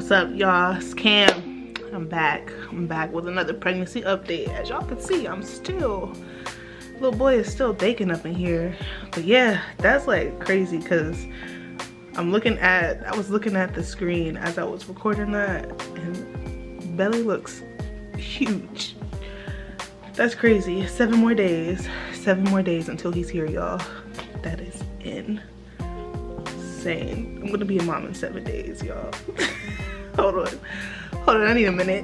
What's up, y'all? It's Cam. I'm back with another pregnancy update. As y'all can see, little boy is still baking up in here. But yeah, that's like crazy because I was looking at the screen as I was recording that, and belly looks huge. That's crazy. 7 more days until he's here, y'all. That is insane. I'm gonna be a mom in 7 days, y'all. Hold on, I need a minute.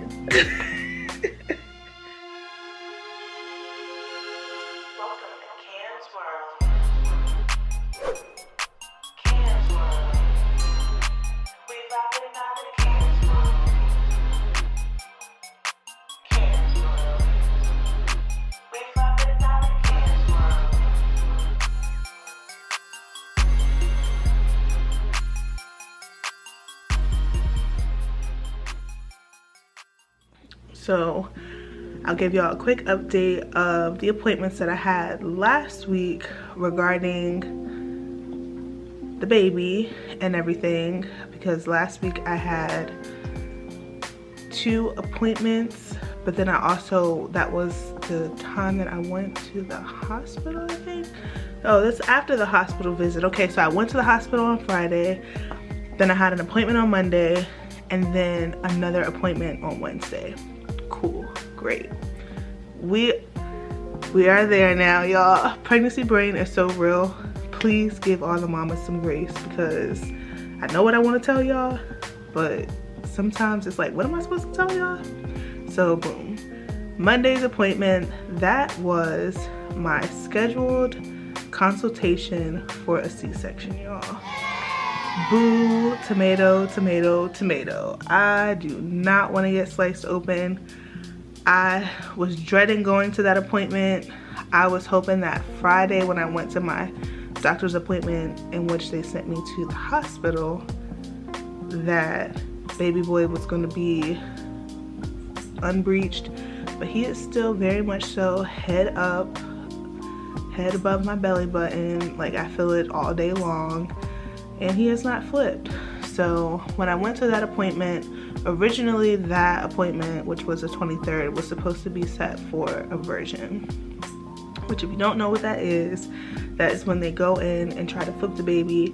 So I'll give y'all a quick update of the appointments that I had last week regarding the baby and everything, because last week I had 2 appointments, but then that was the time that I went to the hospital, I think. Oh, that's after the hospital visit. Okay, so I went to the hospital on Friday, then I had an appointment on Monday, and then another appointment on Wednesday. Cool, great. We are there now, y'all. Pregnancy brain is so real. Please give all the mamas some grace, because I know what I want to tell y'all, but sometimes it's like, what am I supposed to tell y'all? So boom, Monday's appointment, that was my scheduled consultation for a C-section, y'all. Boo, tomato, tomato, tomato. I do not want to get sliced open. I was dreading going to that appointment. I was hoping that Friday, when I went to my doctor's appointment, in which they sent me to the hospital, that baby boy was going to be unbreached, but he is still very much so head up, head above my belly button. Like, I feel it all day long, and he has not flipped. So when I went to that appointment, originally that appointment, which was the 23rd, was supposed to be set for a version, which, if you don't know what that is when they go in and try to flip the baby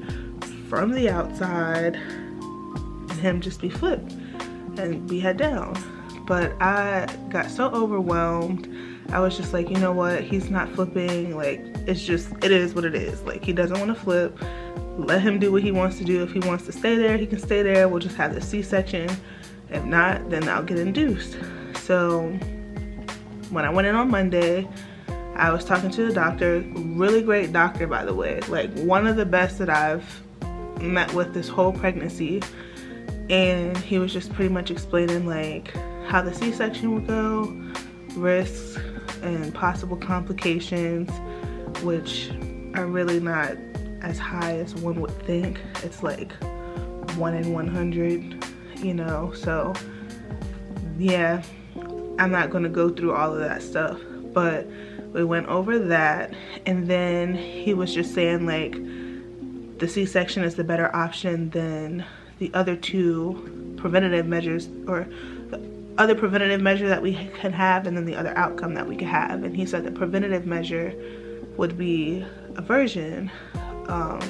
from the outside and him just be flipped and be head down. But I got so overwhelmed. I was just like, you know what, he's not flipping. Like, it is what it is. Like, he doesn't want to flip. Let him do what he wants to do. If he wants to stay there, he can stay there. We'll just have the C-section. If not, then I'll get induced. So when I went in on Monday, I was talking to the doctor. Really great doctor, by the way. Like, one of the best that I've met with this whole pregnancy. And he was just pretty much explaining like how the C-section would go, risks and possible complications, which are really not as high as one would think. It's like 1 in 100, you know. So yeah, I'm not gonna go through all of that stuff, but we went over that, and then he was just saying like the C-section is the better option than the other 2 preventative measures, or the other preventative measure that we can have, and then the other outcome that we could have. And he said the preventative measure would be a version.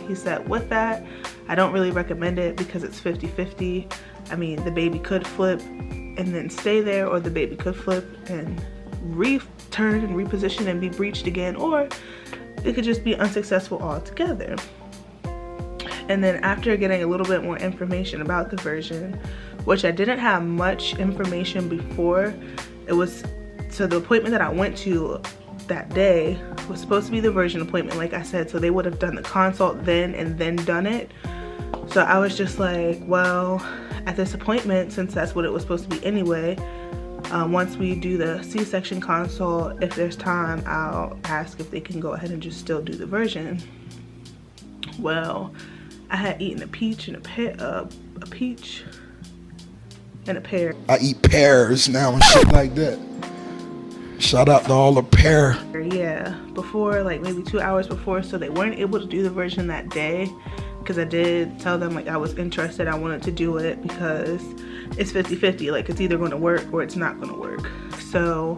He said with that, I don't really recommend it because it's 50-50. I mean, the baby could flip and then stay there, or the baby could flip and return and reposition and be breached again, or it could just be unsuccessful altogether. And then after getting a little bit more information about the version, which I didn't have much information before, so the appointment that I went to that day was supposed to be the version appointment, like I said, so they would have done the consult then and then done it. So I was just like, well, at this appointment, since that's what it was supposed to be anyway, once we do the C-section consult, if there's time, I'll ask if they can go ahead and just still do the version. Well, I had eaten a peach and a pear. I eat pears now and shit like that. Shout out to all the pear. Yeah, before, like maybe 2 hours before, so they weren't able to do the version that day. because I did tell them like I was interested, I wanted to do it because it's 50-50, like it's either going to work or it's not going to work. So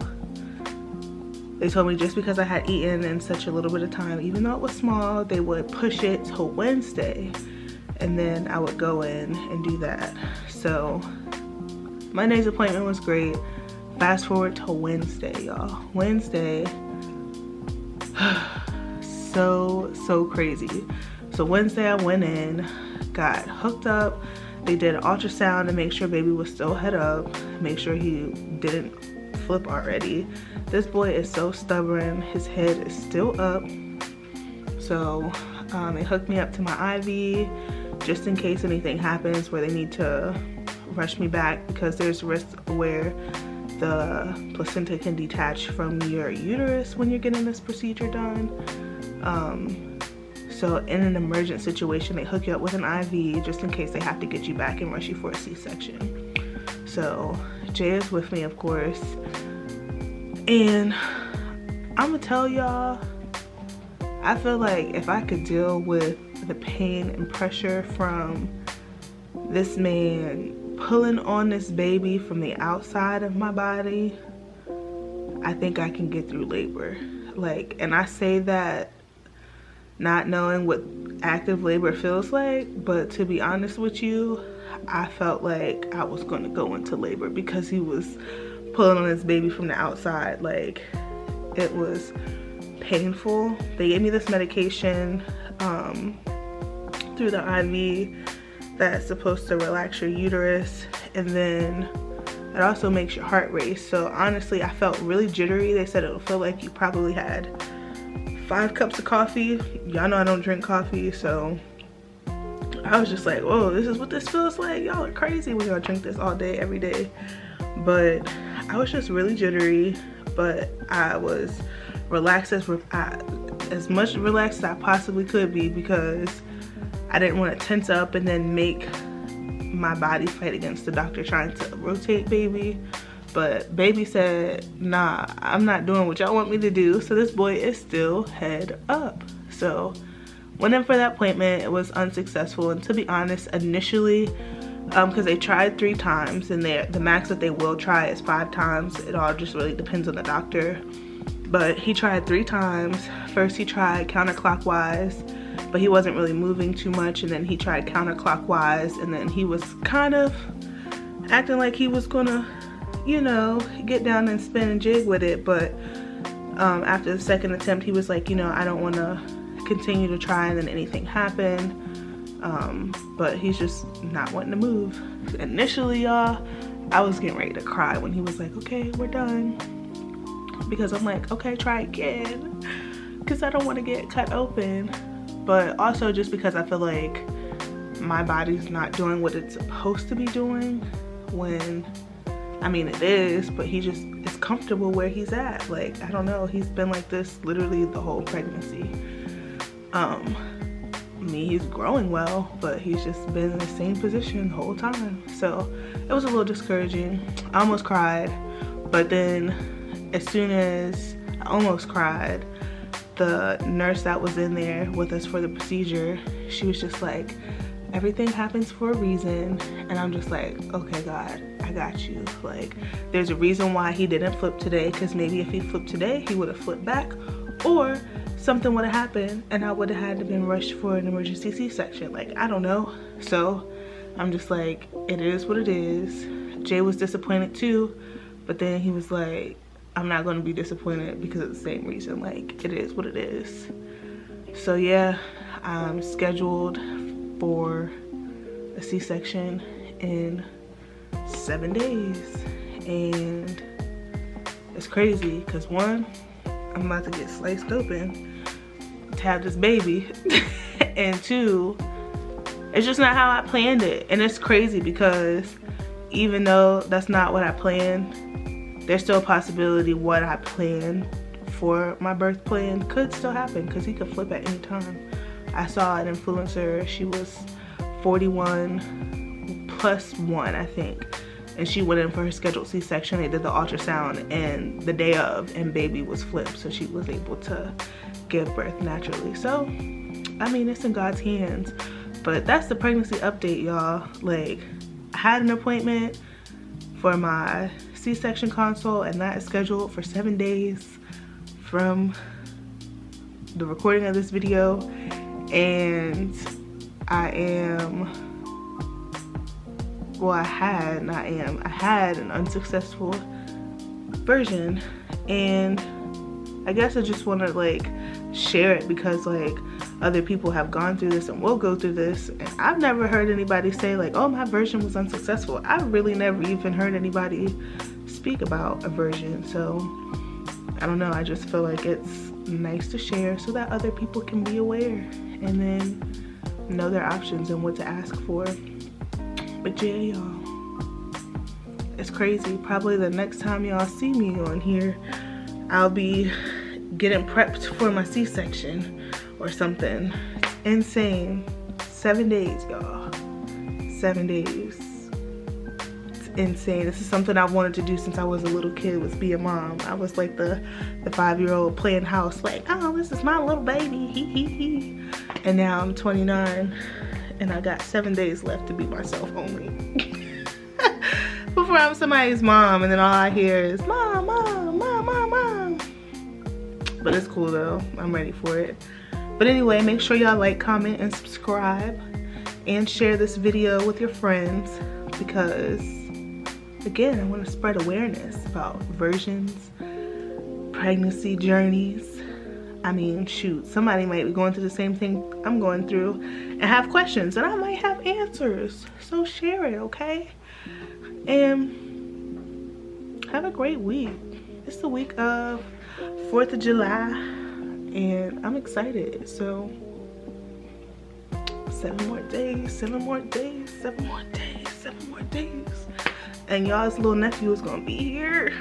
they told me just because I had eaten in such a little bit of time, even though it was small, they would push it till Wednesday, and then I would go in and do that. So Monday's appointment was great. Fast forward to Wednesday, y'all. Wednesday, so crazy. So Wednesday I went in, got hooked up. They did an ultrasound to make sure baby was still head up, make sure he didn't flip already. This boy is so stubborn, his head is still up. So they hooked me up to my IV just in case anything happens where they need to rush me back, because there's risk where the placenta can detach from your uterus when you're getting this procedure done. So in an emergent situation, they hook you up with an IV just in case they have to get you back and rush you for a C-section. So Jay is with me, of course. And I'm gonna tell y'all, I feel like if I could deal with the pain and pressure from this man pulling on this baby from the outside of my body, I think I can get through labor. Like, and I say that not knowing what active labor feels like, but to be honest with you, I felt like I was going to go into labor because he was pulling on his baby from the outside. Like, it was painful. They gave me this medication through the IV that's supposed to relax your uterus, and then it also makes your heart race. So honestly, I felt really jittery. They said it'll feel like you probably had 5 cups of coffee. Y'all know I don't drink coffee, so I was just like, whoa, this is what this feels like. Y'all are crazy when y'all drink this all day, every day. But I was just really jittery, but I was relaxed, as much relaxed as I possibly could be, because I didn't want to tense up and then make my body fight against the doctor trying to rotate baby. But baby said, nah, I'm not doing what y'all want me to do. So this boy is still head up. So went in for that appointment. It was unsuccessful. And to be honest, initially, because they tried 3 times, and the max that they will try is 5 times. It all just really depends on the doctor. But he tried 3 times. First he tried counterclockwise, but he wasn't really moving too much. And then he tried counterclockwise, and then he was kind of acting like he was gonna, you know, get down and spin and jig with it. But after the second attempt, he was like, you know, I don't want to continue to try. And then anything happened. But he's just not wanting to move. Initially, y'all, I was getting ready to cry when he was like, okay, we're done. Because I'm like, okay, try again, because I don't want to get cut open. But also just because I feel like my body's not doing what it's supposed to be doing, when, I mean, it is, but he just is comfortable where he's at. Like, I don't know, he's been like this literally the whole pregnancy. I mean, he's growing well, but he's just been in the same position the whole time. So it was a little discouraging. I almost cried, but then as soon as I almost cried, the nurse that was in there with us for the procedure, she was just like, everything happens for a reason. And I'm just like, okay, God, I got you. Like, there's a reason why he didn't flip today, because maybe if he flipped today, he would have flipped back, or something would have happened and I would have had to been rushed for an emergency C-section. Like, I don't know. So I'm just like, it is what it is. Jay was disappointed too, but then he was like, I'm not going to be disappointed because of the same reason. Like, it is what it is. So yeah, I'm scheduled for a C-section in 7 days, and it's crazy because 1, I'm about to get sliced open to have this baby, and 2, it's just not how I planned it. And it's crazy because even though that's not what I planned, there's still a possibility what I planned for my birth plan could still happen, because he could flip at any time. I saw an influencer, she was 41 plus 1, I think, and she went in for her scheduled C-section. They did the ultrasound and the day of, and baby was flipped, so she was able to give birth naturally. So I mean, it's in God's hands, But that's the pregnancy update, y'all. Like, I had an appointment for my C-section consult, and that is scheduled for 7 days from the recording of this video. And I had an unsuccessful version, and I guess I just want to like share it because like other people have gone through this and will go through this, and I've never heard anybody say like, oh, my version was unsuccessful. I really never even heard anybody speak about a version. So I don't know, I just feel like it's nice to share so that other people can be aware and then know their options and what to ask for. But yeah, y'all, it's crazy. Probably the next time y'all see me on here, I'll be getting prepped for my C-section or something. It's insane. 7 days, y'all. 7 days. It's insane. This is something I wanted to do since I was a little kid, was be a mom. I was like the 5-year-old playing house, like, oh, this is my little baby, hee hee hee. And now I'm 29 and I got 7 days left to be myself only. Before I'm somebody's mom, and then all I hear is mom, mom, mom, mom, mom. But it's cool though, I'm ready for it. But anyway, make sure y'all like, comment, and subscribe, and share this video with your friends, because again, I want to spread awareness about versions, pregnancy journeys. I mean, shoot, somebody might be going through the same thing I'm going through and have questions, and I might have answers. So share it, okay? And have a great week. It's the week of 4th of July, and I'm excited. So 7 more days, 7 more days, 7 more days, 7 more days. And y'all's little nephew is gonna be here.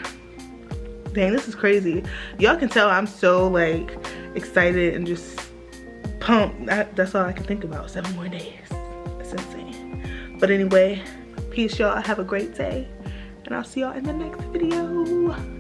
Dang, this is crazy. Y'all can tell I'm so like excited and just pumped. That's all I can think about. 7 more days. It's insane. But anyway, peace, y'all. Have a great day, and I'll see y'all in the next video.